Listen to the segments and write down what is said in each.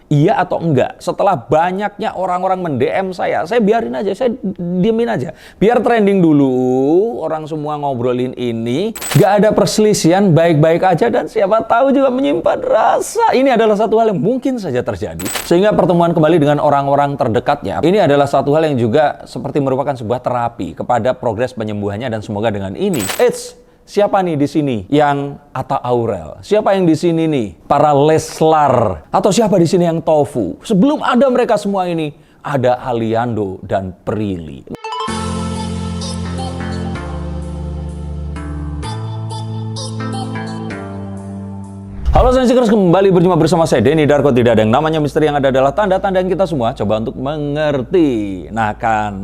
Iya atau enggak? Setelah banyaknya orang-orang mend-DM saya biarin aja, saya diemin aja. Biar trending dulu, orang semua ngobrolin ini. Gak ada perselisihan, baik-baik aja, dan siapa tahu juga menyimpan rasa. Ini adalah satu hal yang mungkin saja terjadi. Sehingga pertemuan kembali dengan orang-orang terdekatnya, ini adalah satu hal yang juga seperti merupakan sebuah terapi kepada progres penyembuhannya, dan semoga dengan ini. Siapa nih di sini yang Atta Aurel? Siapa yang di sini nih para Leslar? Atau siapa di sini yang Tofu? Sebelum ada mereka semua ini, ada Aliando dan Prilly. Halo Sensikers, kembali berjumpa bersama saya Denny Darko. Tidak ada yang namanya misteri, yang ada adalah tanda-tanda yang kita semua coba untuk mengerti. Nah kan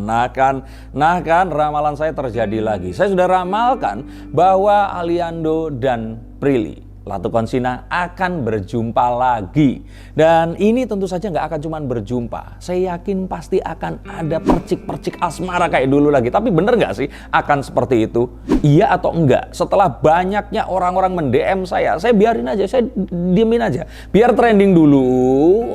ramalan saya terjadi lagi. Saya sudah ramalkan bahwa Aliando dan Prilly Latukonsina akan berjumpa lagi. Dan ini tentu saja nggak akan cuma berjumpa. Saya yakin pasti akan ada percik-percik asmara kayak dulu lagi. Tapi bener nggak sih akan seperti itu? Iya atau enggak? Setelah banyaknya orang-orang mend-DM saya biarin aja, saya diemin aja. Biar trending dulu,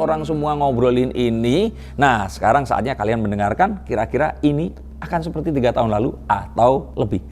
orang semua ngobrolin ini. Nah, sekarang saatnya kalian mendengarkan kira-kira ini akan seperti 3 tahun lalu atau lebih.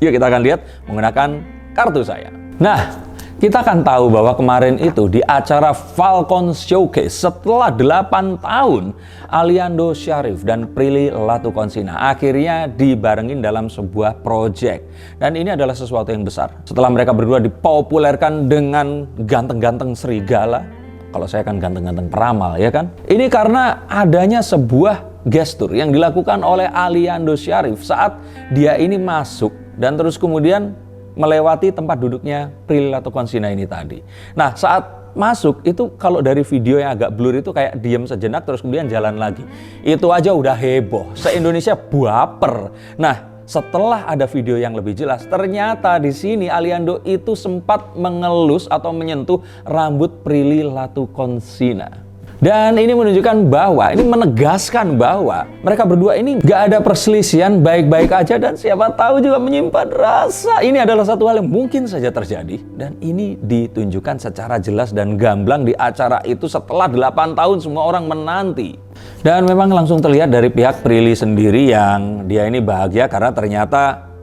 Yuk kita akan lihat menggunakan kartu saya. Nah, kita akan tahu bahwa kemarin itu di acara Falcon Showcase setelah 8 tahun Aliando Syarif dan Prilly Latukonsina akhirnya dibarengin dalam sebuah project. Dan ini adalah sesuatu yang besar. Setelah mereka berdua dipopulerkan dengan ganteng-ganteng serigala. Kalau saya kan ganteng-ganteng peramal, ya kan? Ini karena adanya sebuah gestur yang dilakukan oleh Aliando Syarif saat dia ini masuk dan terus kemudian melewati tempat duduknya Prilly Latukonsina ini tadi. Nah, saat masuk itu kalau dari video yang agak blur itu kayak diem sejenak terus kemudian jalan lagi. Itu aja udah heboh. Se-Indonesia baper. Nah, setelah ada video yang lebih jelas, ternyata di sini Aliando itu sempat mengelus atau menyentuh rambut Prilly Latukonsina. Dan ini menunjukkan bahwa, ini menegaskan bahwa mereka berdua ini gak ada perselisihan, baik-baik aja, dan siapa tahu juga menyimpan rasa. Ini adalah satu hal yang mungkin saja terjadi. Dan ini ditunjukkan secara jelas dan gamblang di acara itu setelah 8 tahun semua orang menanti. Dan memang langsung terlihat dari pihak Prilly sendiri yang dia ini bahagia karena ternyata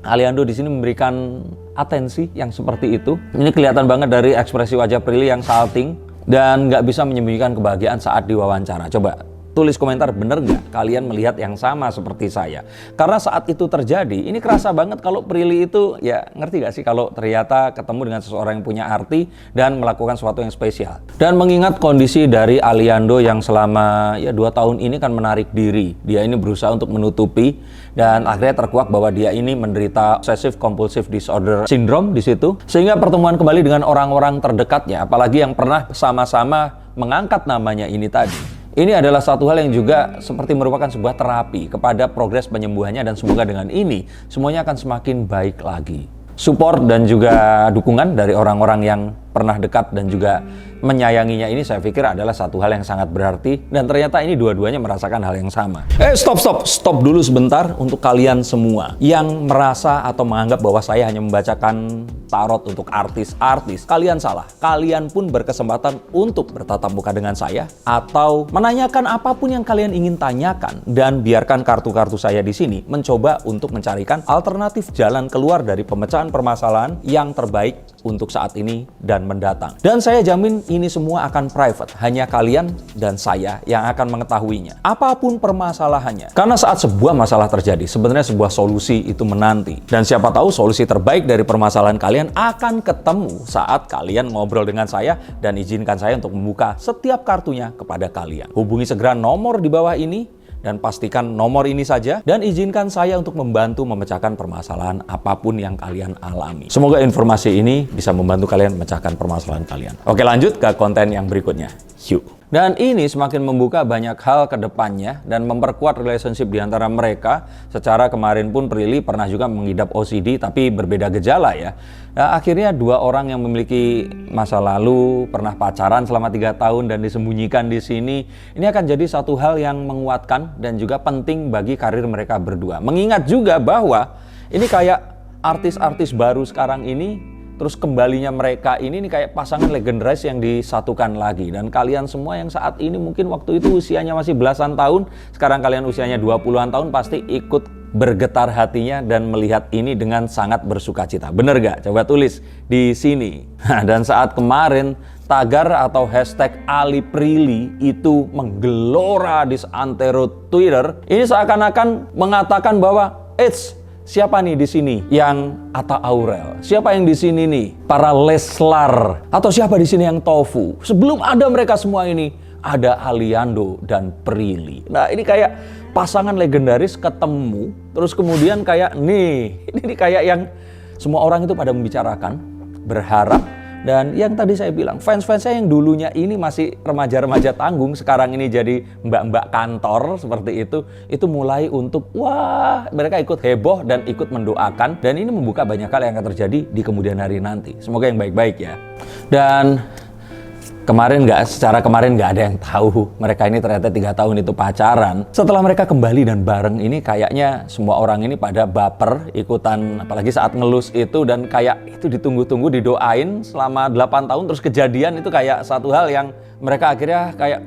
Aliando di sini memberikan atensi yang seperti itu. Ini kelihatan banget dari ekspresi wajah Prilly yang salting dan nggak bisa menyembunyikan kebahagiaan saat diwawancara. Coba tulis komentar, bener nggak kalian melihat yang sama seperti saya? Karena saat itu terjadi, ini kerasa banget kalau Prilly itu, ya ngerti nggak sih kalau ternyata ketemu dengan seseorang yang punya arti dan melakukan sesuatu yang spesial. Dan mengingat kondisi dari Aliando yang selama 2 tahun ini kan menarik diri, dia ini berusaha untuk menutupi dan akhirnya terkuak bahwa dia ini menderita obsessive compulsive disorder syndrome di situ. Sehingga pertemuan kembali dengan orang-orang terdekatnya, apalagi yang pernah sama-sama mengangkat namanya ini tadi. Ini adalah satu hal yang juga seperti merupakan sebuah terapi kepada progres penyembuhannya, dan semoga dengan ini semuanya akan semakin baik lagi. Support dan juga dukungan dari orang-orang yang pernah dekat dan juga menyayanginya ini saya pikir adalah satu hal yang sangat berarti, dan ternyata ini dua-duanya merasakan hal yang sama. Stop dulu sebentar untuk kalian semua yang merasa atau menganggap bahwa saya hanya membacakan tarot untuk artis-artis. Kalian salah. Kalian pun berkesempatan untuk bertatap muka dengan saya atau menanyakan apapun yang kalian ingin tanyakan, dan biarkan kartu-kartu saya di sini mencoba untuk mencarikan alternatif jalan keluar dari pemecahan permasalahan yang terbaik untuk saat ini dan mendatang. Dan saya jamin ini semua akan private, hanya kalian dan saya yang akan mengetahuinya. Apapun permasalahannya. Karena saat sebuah masalah terjadi, sebenarnya sebuah solusi itu menanti. Dan siapa tahu solusi terbaik dari permasalahan kalian akan ketemu saat kalian ngobrol dengan saya, dan izinkan saya untuk membuka setiap kartunya kepada kalian. Hubungi segera nomor di bawah ini dan pastikan nomor ini saja, dan izinkan saya untuk membantu memecahkan permasalahan apapun yang kalian alami. Semoga informasi ini bisa membantu kalian memecahkan permasalahan kalian. Oke, lanjut ke konten yang berikutnya. Yuk. Dan ini semakin membuka banyak hal ke depannya dan memperkuat relationship di antara mereka. Secara kemarin pun Prilly pernah juga mengidap OCD tapi berbeda gejala ya. Nah, akhirnya 2 orang yang memiliki masa lalu, pernah pacaran selama 3 tahun dan disembunyikan di sini, ini akan jadi satu hal yang menguatkan dan juga penting bagi karir mereka berdua. Mengingat juga bahwa ini kayak artis-artis baru sekarang ini, terus kembalinya mereka ini kayak pasangan legendaris yang disatukan lagi. Dan kalian semua yang saat ini mungkin waktu itu usianya masih belasan tahun, sekarang kalian usianya 20-an tahun pasti ikut bergetar hatinya dan melihat ini dengan sangat bersukacita. Bener gak? Coba tulis di sini. Dan saat kemarin tagar atau hashtag Ali Prilly itu menggelora di seantero Twitter, ini seakan-akan mengatakan bahwa siapa nih di sini yang Atta Aurel? Siapa yang di sini nih para Leslar? Atau siapa di sini yang Tofu? Sebelum ada mereka semua ini, ada Aliando dan Prilly. Nah, ini kayak pasangan legendaris ketemu, terus kemudian kayak ini kayak yang semua orang itu pada membicarakan, berharap. Dan yang tadi saya bilang, fans-fans saya yang dulunya ini masih remaja-remaja tanggung, sekarang ini jadi mbak-mbak kantor seperti itu mulai untuk, wah, mereka ikut heboh dan ikut mendoakan. Dan ini membuka banyak hal yang akan terjadi di kemudian hari nanti. Semoga yang baik-baik ya. Dan secara kemarin nggak ada yang tahu mereka ini ternyata 3 tahun itu pacaran. Setelah mereka kembali dan bareng ini kayaknya semua orang ini pada baper ikutan, apalagi saat ngelus itu, dan kayak itu ditunggu-tunggu, didoain selama 8 tahun terus kejadian itu kayak satu hal yang mereka akhirnya kayak,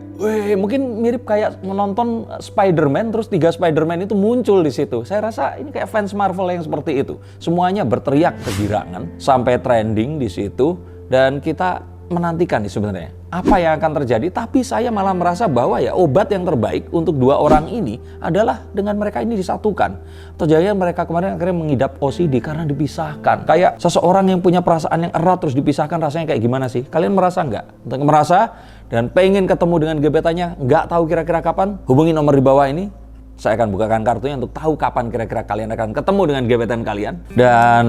mungkin mirip kayak menonton Spider-Man terus 3 Spider-Man itu muncul di situ. Saya rasa ini kayak fans Marvel yang seperti itu. Semuanya berteriak kegirangan sampai trending di situ, dan kita menantikan nih sebenarnya apa yang akan terjadi. Tapi saya malah merasa bahwa ya obat yang terbaik untuk 2 orang ini adalah dengan mereka ini disatukan. Atau jangan mereka kemarin akhirnya mengidap OCD karena dipisahkan. Kayak seseorang yang punya perasaan yang erat terus dipisahkan, rasanya kayak gimana sih? Kalian merasa nggak? Untuk merasa dan pengen ketemu dengan gebetannya, nggak tahu kira-kira kapan? Hubungi nomor di bawah ini. Saya akan bukakan kartunya untuk tahu kapan kira-kira kalian akan ketemu dengan gebetan kalian. Dan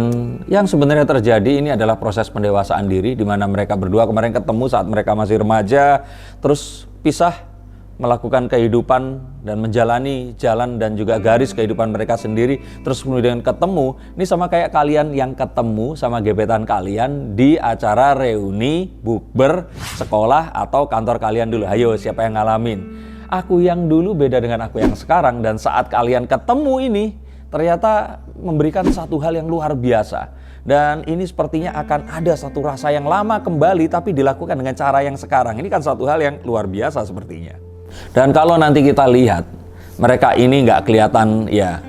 yang sebenarnya terjadi ini adalah proses pendewasaan diri, di mana mereka berdua kemarin ketemu saat mereka masih remaja, terus pisah, melakukan kehidupan dan menjalani jalan dan juga garis kehidupan mereka sendiri, terus kemudian ketemu. Ini sama kayak kalian yang ketemu sama gebetan kalian di acara reuni, bukber, sekolah atau kantor kalian dulu. Ayo, siapa yang ngalamin? Aku yang dulu beda dengan aku yang sekarang, dan saat kalian ketemu ini ternyata memberikan satu hal yang luar biasa. Dan ini sepertinya akan ada satu rasa yang lama kembali tapi dilakukan dengan cara yang sekarang. Ini kan satu hal yang luar biasa sepertinya. Dan kalau nanti kita lihat mereka ini nggak kelihatan ya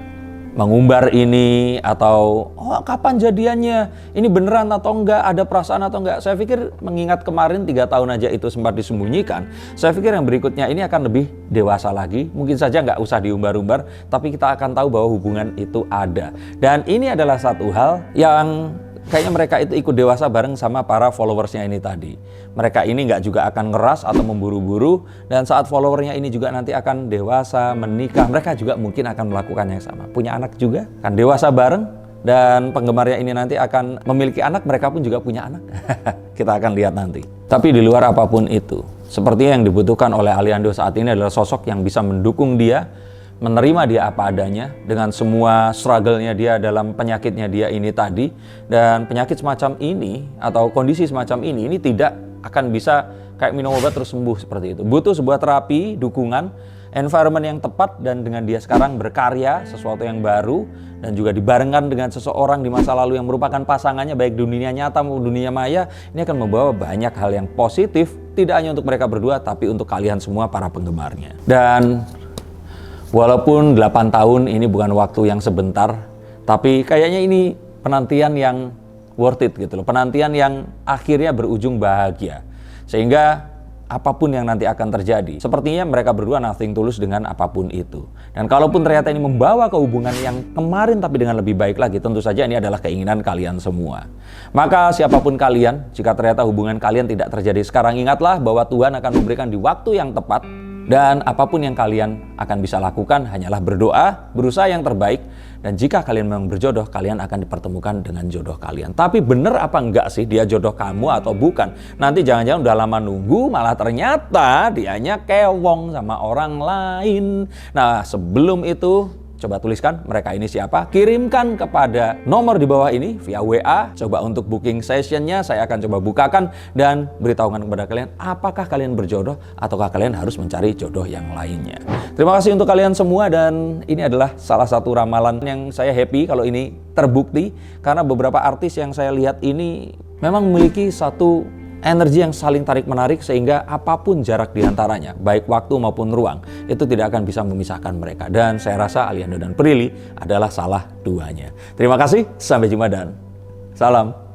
mengumbar ini atau kapan jadiannya, ini beneran atau enggak, ada perasaan atau enggak. Saya pikir mengingat kemarin 3 tahun aja itu sempat disembunyikan, saya pikir yang berikutnya ini akan lebih dewasa lagi. Mungkin saja nggak usah diumbar-umbar, tapi kita akan tahu bahwa hubungan itu ada. Dan ini adalah satu hal yang kayaknya mereka itu ikut dewasa bareng sama para followersnya ini tadi. Mereka ini nggak juga akan ngeras atau memburu-buru, dan saat followernya ini juga nanti akan dewasa, menikah, mereka juga mungkin akan melakukan yang sama. Punya anak juga, akan dewasa bareng, dan penggemarnya ini nanti akan memiliki anak, mereka pun juga punya anak. Kita akan lihat nanti. Tapi di luar apapun itu, sepertinya yang dibutuhkan oleh Aliando saat ini adalah sosok yang bisa mendukung dia, menerima dia apa adanya dengan semua struggle-nya dia dalam penyakitnya dia ini tadi. Dan penyakit semacam ini atau kondisi semacam ini tidak akan bisa kayak minum obat terus sembuh seperti itu. Butuh sebuah terapi, dukungan, environment yang tepat, dan dengan dia sekarang berkarya sesuatu yang baru dan juga dibarengkan dengan seseorang di masa lalu yang merupakan pasangannya baik di dunia nyata maupun dunia maya, ini akan membawa banyak hal yang positif, tidak hanya untuk mereka berdua tapi untuk kalian semua para penggemarnya. Dan walaupun 8 tahun ini bukan waktu yang sebentar, tapi kayaknya ini penantian yang worth it gitu loh. Penantian yang akhirnya berujung bahagia. Sehingga apapun yang nanti akan terjadi, sepertinya mereka berdua nothing tulus dengan apapun itu. Dan kalaupun ternyata ini membawa ke hubungan yang kemarin tapi dengan lebih baik lagi, tentu saja ini adalah keinginan kalian semua. Maka siapapun kalian, jika ternyata hubungan kalian tidak terjadi sekarang, ingatlah bahwa Tuhan akan memberikan di waktu yang tepat. Dan apapun yang kalian akan bisa lakukan hanyalah berdoa, berusaha yang terbaik. Dan jika kalian memang berjodoh, kalian akan dipertemukan dengan jodoh kalian. Tapi bener apa enggak sih dia jodoh kamu atau bukan? Nanti jangan-jangan udah lama nunggu, malah ternyata dianya kewong sama orang lain. Nah, sebelum itu, coba tuliskan mereka ini siapa, kirimkan kepada nomor di bawah ini via WA. Coba untuk booking sessionnya saya akan coba bukakan dan beritahukan kepada kalian apakah kalian berjodoh ataukah kalian harus mencari jodoh yang lainnya. Terima kasih untuk kalian semua, dan ini adalah salah satu ramalan yang saya happy kalau ini terbukti, karena beberapa artis yang saya lihat ini memang memiliki satu energi yang saling tarik-menarik sehingga apapun jarak di antaranya, baik waktu maupun ruang, itu tidak akan bisa memisahkan mereka. Dan saya rasa Aliando dan Prilly adalah salah duanya. Terima kasih, sampai jumpa dan salam.